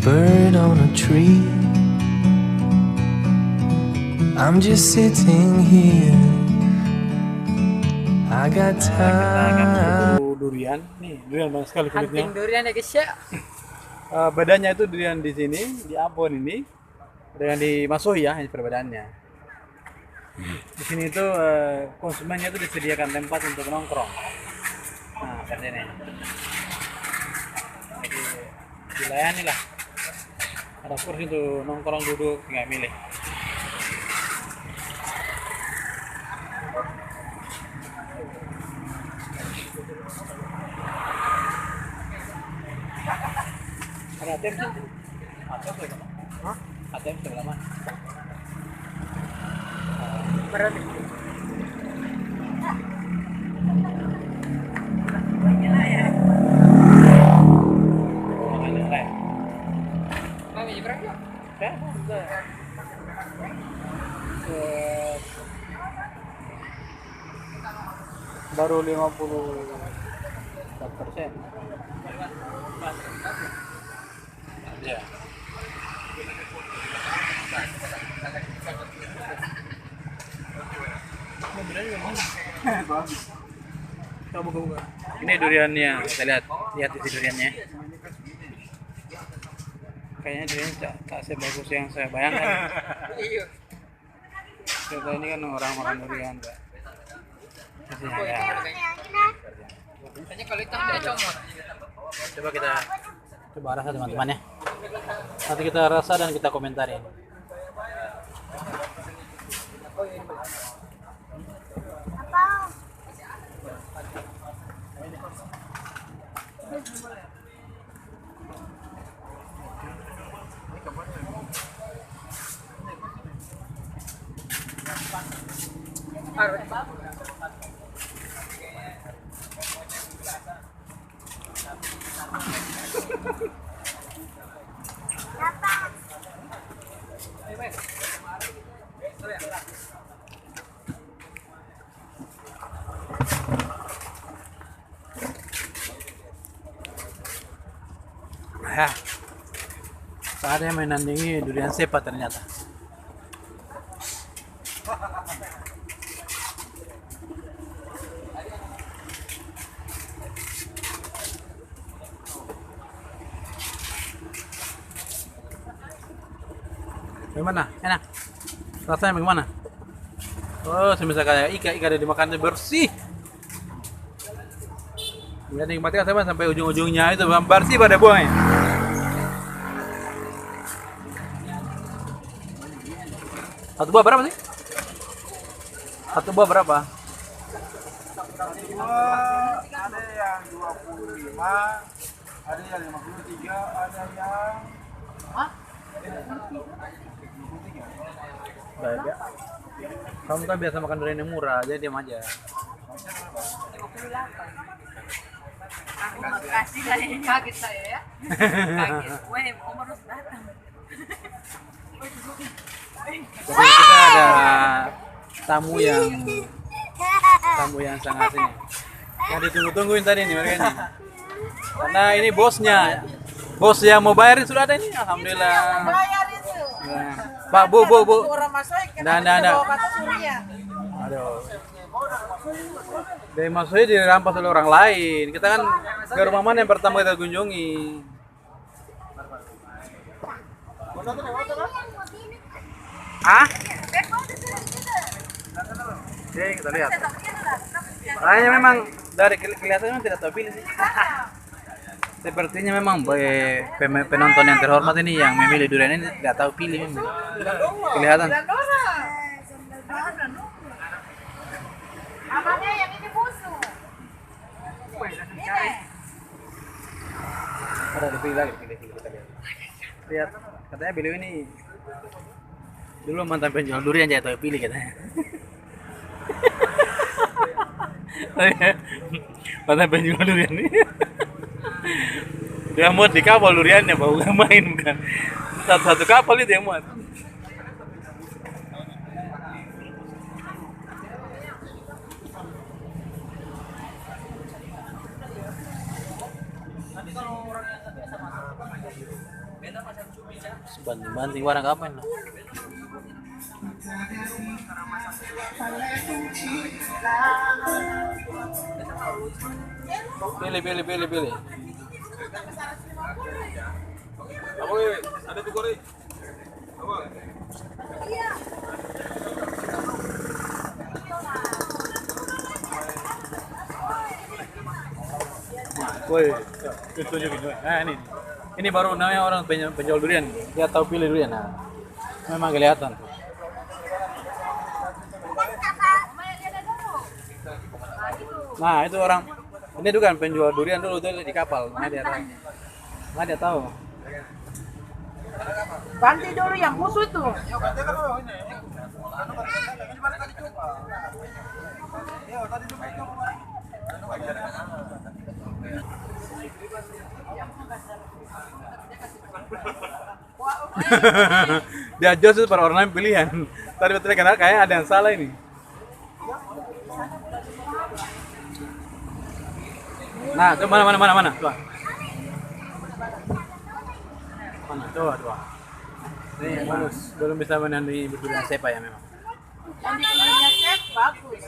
bird on a tree. I'm just sitting here. I got time. Durian, nih durian banyak sekali kulitnya. Hunting durian ya guys ya. Badannya itu durian di sini, di Ambon ini, dengan di Masuhi ya, ini perbedaannya. Di sini itu konsumennya itu disediakan tempat untuk nongkrong. Nah, seperti ini. Jadi dilayani lah. Ada kursi untuk nongkrong duduk, tinggal milih. Ada ATM sih? ATM sebelah mana? Hah? ATM sebelah mana? Berarti. Baru 50%. Ya. Buka. Ini duriannya, kita lihat isi duriannya. Kayaknya duriannya tak sebagus yang saya bayangkan. Iya. Kita ini kan orang makan durian, Pak. Biasanya kalau itu tidak comot. Coba kita rasa teman-teman ya. Nanti kita rasa dan kita komentarin. Ya, ada yang menandingi durian sepa ternyata. Bagaimana? Enak? Rasanya bagaimana? Oh, semisal kayak ikan ada dimakan bersih. Ya nikmati kan sampai ujung-ujungnya itu bersih pada buahnya. Satu buah berapa sih? Satu buah berapa? Ada yang 25, ada yang 53, ada yang Baik. Kamu kan biasa makan durian yang murah, jadi diam aja. Makasih lah ini kaget saya ya. Kaget. Weh, Om harus datang. Jadi kita ada tamu yang sangat ini. Yang ditunggu-tungguin tadi nih mereka ini. Karena ini bosnya. Bos yang mau bayarin sudah ada ini, alhamdulillah. Bayar itu. Nah, Pak, Bu. Orang masuk Nah. Aduh. Dari masuknya dirampas oleh orang lain. Kita kan ke rumah mana yang pertama kita kunjungi. Ah? Oke, kita lihat. Kayaknya memang dari kelihatannya tidak tahu pilih sih. Sepertinya memang penonton yang terhormat ini yang memilih durian ini tidak tahu pilih memang. Kelihatan. Abangnya yang ini busuk. Ada dipilih lagi, pilih kita lihat. Lihat, katanya beliau ini dulu mantan penjual durian jadi tahu pilih katanya. Mantan penjual durian ini. Dia muat di kapal duriannya, bau gak main bukan. Satu kapal itu yang muat. Nanti kalau orang yang biasa masak, beda mas Banting-banting warna kapan lah. Pilih. Apa ada tuh kori? Apa? Woi, tunjukin. Nah ini baru namanya orang penjual durian. Dia tahu pilih durian. Nah, memang kelihatan tuh. Nah itu orang ini tuh kan penjual durian dulu tuh di kapal. Nah dia tahu. Ganti dulu yang busuk itu. Dia jual per orang lain pilihan. Tadi betul kenal kayak ada yang salah ini. Nah, coba mana? Coba. Mana? Coba. Ini bagus. Belum bisa menandai berdurian sepa ya memang. Yang di pinggirnya chef bagus.